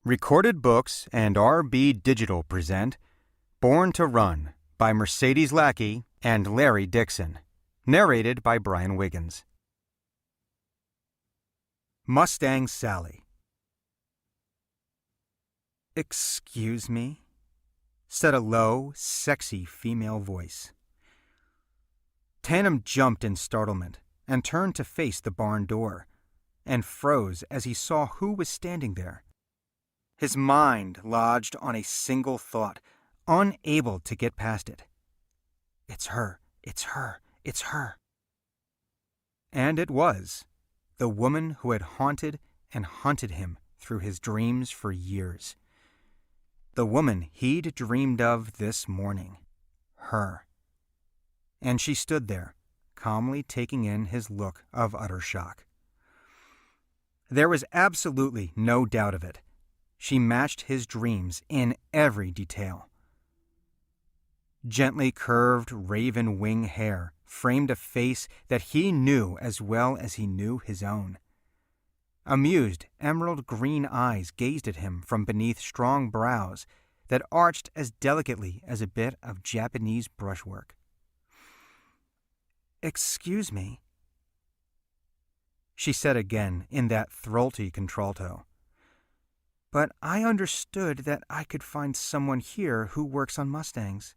Recorded Books and RB Digital present Born to Run by Mercedes Lackey and Larry Dixon. Narrated by Brian Wiggins. Mustang Sally. "Excuse me?" said a low, sexy female voice. Tanem jumped in startlement and turned to face the barn door, and froze as he saw who was standing there. His mind lodged on a single thought, unable to get past it. It's her, it's her, it's her. And it was, the woman who had haunted and hunted him through his dreams for years. The woman he'd dreamed of this morning. Her. And she stood there, calmly taking in his look of utter shock. There was absolutely no doubt of it. She matched his dreams in every detail. Gently curved raven wing hair framed a face that he knew as well as he knew his own. Amused, emerald green eyes gazed at him from beneath strong brows that arched as delicately as a bit of Japanese brushwork. "Excuse me," she said again in that throaty contralto. "But I understood that I could find someone here who works on Mustangs."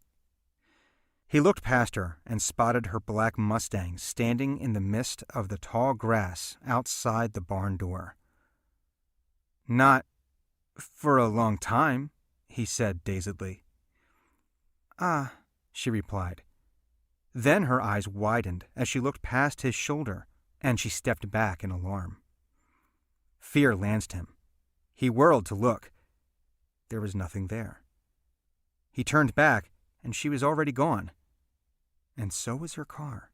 He looked past her and spotted her black Mustang standing in the mist of the tall grass outside the barn door. "Not for a long time," he said dazedly. "Ah," she replied. Then her eyes widened as she looked past his shoulder, and she stepped back in alarm. Fear lanced him. He whirled to look. There was nothing there. He turned back, and she was already gone. And so was her car.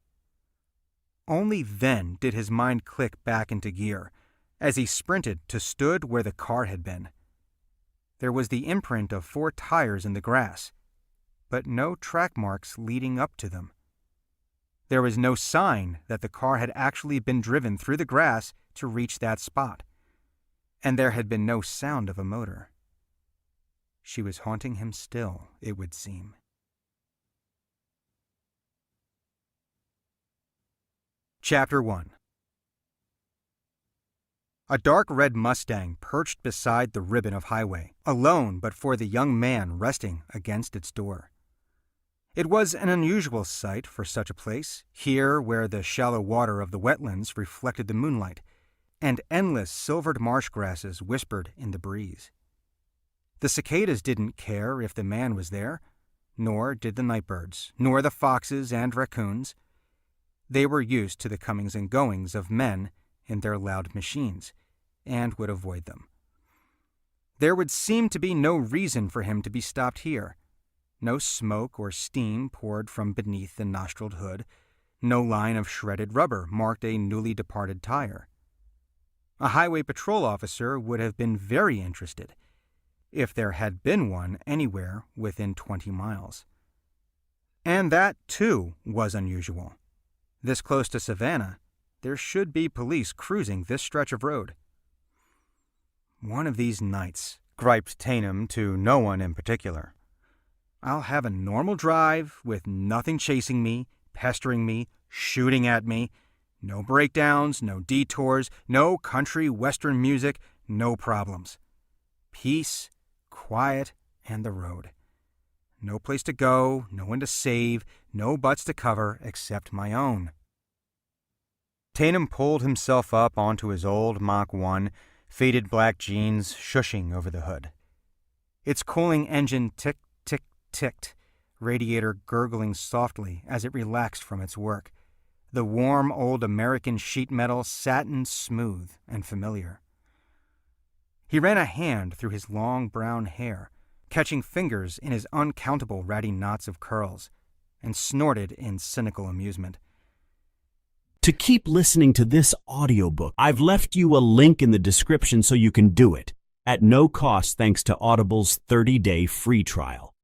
Only then did his mind click back into gear, as he sprinted to stood where the car had been. There was the imprint of 4 tires in the grass, but no track marks leading up to them. There was no sign that the car had actually been driven through the grass to reach that spot. And there had been no sound of a motor. She was haunting him still, it would seem. Chapter 1. A dark red Mustang perched beside the ribbon of highway, alone but for the young man resting against its door. It was an unusual sight for such a place, here where the shallow water of the wetlands reflected the moonlight, and endless silvered marsh grasses whispered in the breeze. The cicadas didn't care if the man was there, nor did the nightbirds, nor the foxes and raccoons. They were used to the comings and goings of men in their loud machines, and would avoid them. There would seem to be no reason for him to be stopped here. No smoke or steam poured from beneath the nostriled hood. No line of shredded rubber marked a newly departed tire. A highway patrol officer would have been very interested, if there had been one anywhere within 20 miles. And that, too, was unusual. This close to Savannah, there should be police cruising this stretch of road. "One of these nights," griped Tanem to no one in particular, "I'll have a normal drive with nothing chasing me, pestering me, shooting at me. No breakdowns, no detours, no country western music, no problems. Peace, quiet, and the road. No place to go, no one to save, no butts to cover except my own." Tanem pulled himself up onto his old Mach 1, faded black jeans shushing over the hood. Its cooling engine ticked, radiator gurgling softly as it relaxed from its work. The warm old American sheet metal satined smooth and familiar. He ran a hand through his long brown hair, catching fingers in his uncountable ratty knots of curls, and snorted in cynical amusement. To keep listening to this audiobook, I've left you a link in the description so you can do it, at no cost thanks to Audible's 30-day free trial.